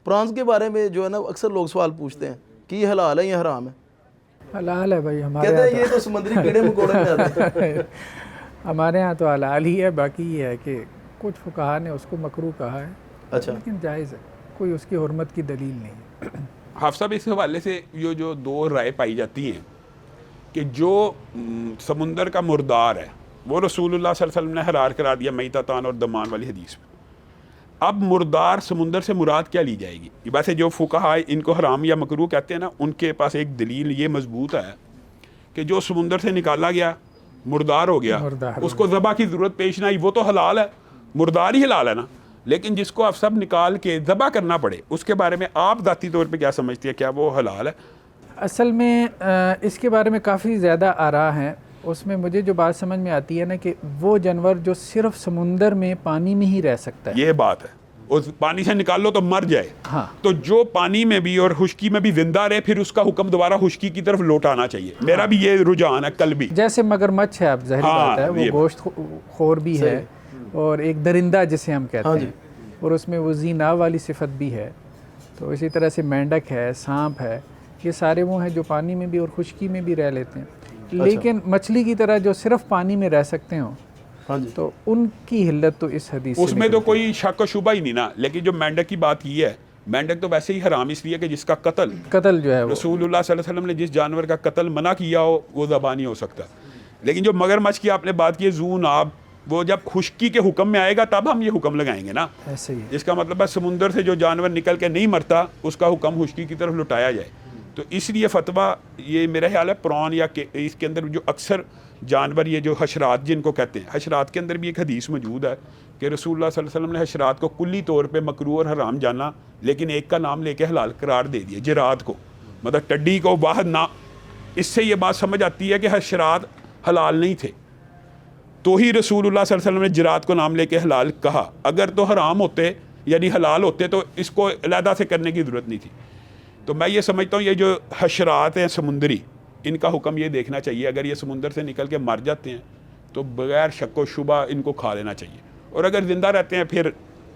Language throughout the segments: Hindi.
प्रॉन्स के बारे में जो है ना अक्सर लोग सवाल पूछते हैं कि ये हलाल है या हराम है? हलाल है भाई, हमारे कहते हैं यहाँ ये तो समुद्री कीड़े मकोड़े में आते हैं। हमारे यहाँ तो हलाल ही है। बाकी ये है कि कुछ फुकाहा ने उसको मकरूह कहा है, अच्छा, लेकिन जायज़ है, कोई उसकी हुर्मत की दलील नहीं है। हाफ़ साहब, इस हवाले से ये जो दो राय पाई जाती हैं कि जो समुंदर का मुर्दार है वो रसूलुल्लाह सल्लल्लाहु अलैहि वसल्लम ने हरार करा दिया मैततान और दमान वाली हदीस में। अब मुर्दार समुंदर से मुराद क्या ली जाएगी? वैसे जो फुकाहा इनको हराम या मकरूह कहते हैं ना, उनके पास एक दलील ये मजबूत है कि जो समुंदर से निकाला गया मुर्दार हो गया, उसको ज़बा की ज़रूरत पेश ना आई, वो तो हलाल है, मुर्दार ही हलाल है ना। लेकिन जिसको आप सब निकाल के ज़बा करना पड़े, उसके बारे में आप ज़ाती तौर पे क्या समझती है, क्या वो हलाल है? असल में इसके बारे में काफ़ी ज़्यादा आरा हैं। उसमें मुझे जो बात समझ में आती है ना कि वो जानवर जो सिर्फ समुंदर में पानी में ही रह सकता है, ये बात है, उस पानी से निकाल लो तो मर जाए। हाँ, तो जो पानी में भी और खुश्की में भी जिंदा रहे, फिर उसका हुक्म दोबारा खुश्की की तरफ लौटाना चाहिए। मेरा भी ये रुझान है कल भी। जैसे मगरमच्छ है, अब ज़ाहिर बात है वो गोश्त खोर भी है और एक दरिंदा जिसे हम कहते हैं, और उसमें वो ज़ीना वाली सिफत भी है। तो इसी तरह से मेंढक है, सांप है, ये सारे वो हैं जो पानी में भी और खुश्की में भी रह लेते हैं। लेकिन मछली की तरह जो सिर्फ पानी में रह सकते हो, हाँ जी, तो उनकी हिल्लत तो इस हदीस उसमें तो कोई शक व शुबा ही नहीं ना। लेकिन जो मेंढक की बात की है, मेंढक तो वैसे ही हराम इसलिए कि जिसका कत्ल जो है वो रसूलुल्लाह सल्लल्लाहु अलैहि वसल्लम ने जिस जानवर का कत्ल मना किया हो वो ज़बा नहीं हो सकता। लेकिन जो मगरमच्छ की आपने बात की है, जू नाब, वो जब खुश्की के हुक्म में आएगा तब हम ये हुक्म लगाएंगे ना। ऐसे ही है। इसका मतलब है समुंदर से जो जानवर निकल के नहीं मरता उसका हुक्म खुश्की की तरफ लुटाया जाए। तो इसलिए फतवा ये मेरा ख्याल है प्रॉन या इसके अंदर जो अक्सर जानवर, ये जो हशरात जिनको कहते हैं, हशरात के अंदर भी एक हदीस मौजूद है कि रसूलुल्लाह सल्लल्लाहु अलैहि वसल्लम ने हशरात को कुल्ली तौर पे मकरूह और हराम जाना, लेकिन एक का नाम लेके हलाल करार दे दिया, जिरात को, मतलब टड्डी को वाहद ना। इससे ये बात समझ आती है कि हशरात हलाल नहीं थे, तो ही रसूलुल्लाह सल्लल्लाहु अलैहि वसल्लम ने जिरात को नाम लेके हलाल कहा। अगर तो हराम होते यानी हलाल होते तो इसको अलहदा से करने की ज़रूरत नहीं थी। तो मैं ये समझता हूँ ये जो हशरात हैं समुंदरी, इनका हुक्म ये देखना चाहिए, अगर ये समुंदर से निकल के मर जाते हैं तो बगैर शक व शुबा इनको खा लेना चाहिए, और अगर ज़िंदा रहते हैं फिर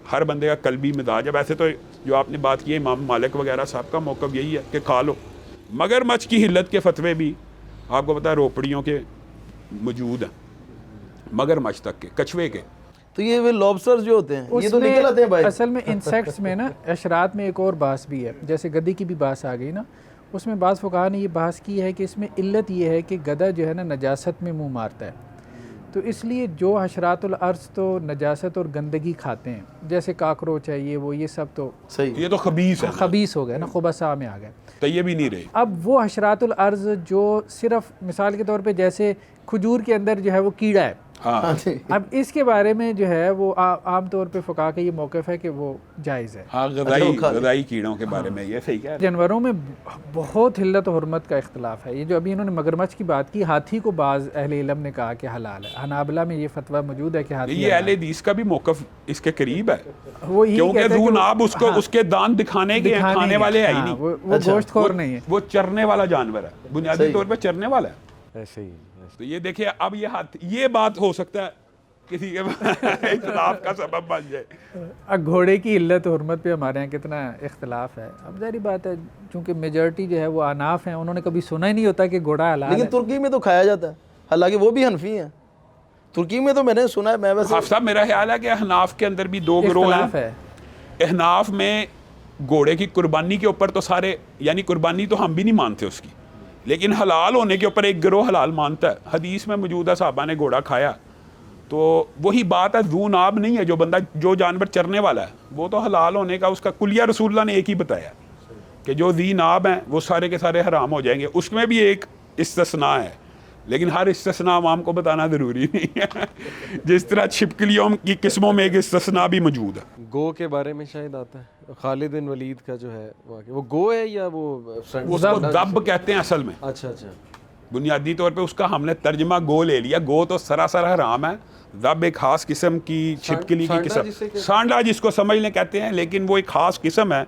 हर बंदे का कल्बी मिजाज है। वैसे तो जो आपने बात की है इमाम मालिक वगैरह साहब का मौक़िफ़ यही है कि खा लो। मगरमच्छ की हिल्लत के फतवे भी आपको पता है रोपड़ियों के मौजूद हैं, मगरमच्छ तक के, कछुए के। तो ये वे लॉबस्टर जो होते हैं ये तो निकल आते हैं भाई। असल में इंसेक्ट्स में ना अशरात में एक और बास भी है, जैसे गधी की भी बास आ गई ना, उसमें बास फुकाहा ने ये बास की है कि इसमें इल्लत ये है कि गधा जो है ना नजासत में मुंह मारता है, तो इसलिए जो हशरातुल अर्ज़ तो नजासत और गंदगी खाते हैं, जैसे काकरोच है, ये सब तो सही, ये तो खबीस है, खबीस हो गए ना, खुबसा में आ गए, तो ये भी नहीं रहे। अब वो हशरातुल अर्ज़ जो सिर्फ मिसाल के तौर पे जैसे खजूर के अंदर जो है वो कीड़ा है, हाँ, अब इसके बारे में जो है वो आम तौर पे फुकाहा का ये मौक़िफ़ है कि वो जायज़ है। हाँ, गदाई कीड़ों के बारे में ये सही कह रहे हैं। जानवरों में बहुत हिल्लत और हुर्मत का इख्तलाफ है। ये जो अभी इन्होंने मगरमच्छ की बात की, हाथी को बाज़ अहले इल्म ने कहा कि हलाल है, हनाबला में ये फतवा मौजूद है कि हाथी ये अहले हदीस का भी मौक़िफ़ इसके करीब है, वो यही क्योंकि कहते हैं ज़ू कि नाब उसको उसके दांत दिखाने के खाने वाले है ही नहीं, वो गोश्तखोर नहीं है, वो चरने वाला जानवर है, बुनियादी तौर पर चरने वाला है। ऐसे ही तो ये देखिए, अब ये ये बात हो सकता है किसी के इख्तिलाफ का सबब बन जाए। अब घोड़े की इल्लत हुर्मत पे हमारे यहाँ कितना इख्तिलाफ है। अब जारी बात है, चूँकि मेजॉरिटी जो है वो अनाफ हैं, उन्होंने कभी सुना ही नहीं होता कि घोड़ा हलाल है। लेकिन तुर्की में तो खाया जाता है, हालांकि वो भी हनफी हैं। तुर्की में तो मैंने सुना है, मैं वैसे हाफ़ साहब मेरा ख्याल है कि हनाफ के अंदर भी दो गिरोह हैं। हनाफ में घोड़े की कुर्बानी के ऊपर तो सारे, यानी कुर्बानी तो हम भी नहीं मानते उसकी, लेकिन हलाल होने के ऊपर एक गिरोह हलाल मानता है। हदीस में मौजूद है साहबा ने घोड़ा खाया, तो वही बात है, ज़ू नाब नहीं है, जो जानवर चरने वाला है वो तो हलाल होने का उसका कुलिया रसूलुल्लाह ने एक ही बताया कि जो ज़ी नाब हैं वो सारे के सारे हराम हो जाएंगे। उसमें भी एक इस्तिस्ना है, लेकिन हर इस्तिस्ना आवाम को बताना ज़रूरी नहीं है। जिस तरह छिपकलियों की किस्मों में एक इस्तिस्ना भी मौजूद है। गो के बारे में शायद आता है, खालिद बिन वलीद का जो है वो गो है या वो उसको दब कहते हैं असल में। अच्छा, बुनियादी तौर पे उसका हमने तर्जमा गो ले लिया। गो तो सरासर हराम है, दब एक ख़ास किस्म की छिपकली की किस्म, सांडा जिसको समझ लें कहते हैं, लेकिन वो एक ख़ास किस्म है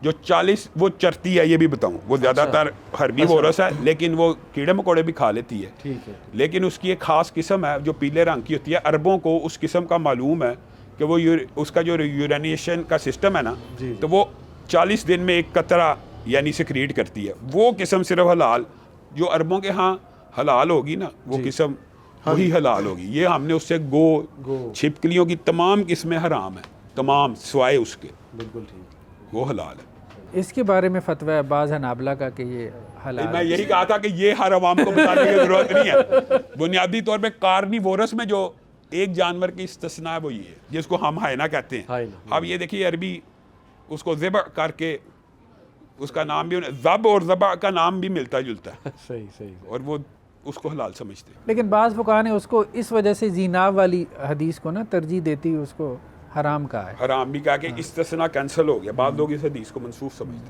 जो 40 वो चरती है, ये भी बताऊं, वो ज़्यादातर हर्बी वोरस है, लेकिन वो कीड़े मकोड़े भी खा लेती है। ठीक है, लेकिन उसकी एक ख़ास किस्म है जो पीले रंग की होती है। अरबों को उस किस्म का मालूम है कि वो उसका जो यूरेनिएशन का सिस्टम है ना, तो वो 40 दिन में एक कतरा यानी सिक्रीट करती है, वो किस्म सिर्फ हलाल, जो अरबों के यहाँ हलाल होगी ना वो किस्म वही हलाल होगी। ये हमने उससे गो छिपकलियों की तमाम किस्में हराम है, तमाम सिवाय उसके, बिल्कुल ठीक। वो हलाल है। इसके बारे में फतवा है बाज़ हनाबला का कि ये हलाल मैं यही कहा था कि ये हर आवाम को बताने की जरूरत नहीं है। बुनियादी तौर पे कार्निवोरस में जो एक जानवर की इस्तिस्ना है वो ये है, जिसको हम हायना कहते हैं। हायना। अब ये देखिए अरबी उसको ज़िबा करके उसका नाम भी ज़ब और ज़बा का नाम भी मिलता जुलता है सही सही। और वो उसको हलाल समझते हैं। लेकिन बाज़ फुक़हा ने उसको इस वजह से ज़ीनाब वाली हदीस को ना तरजीह देती उसको हराम कहा है। हराम भी कहा कि इस्तिस्ना कैंसिल हो गया, बाद लोग इस हदीस को मंसूख समझते हैं।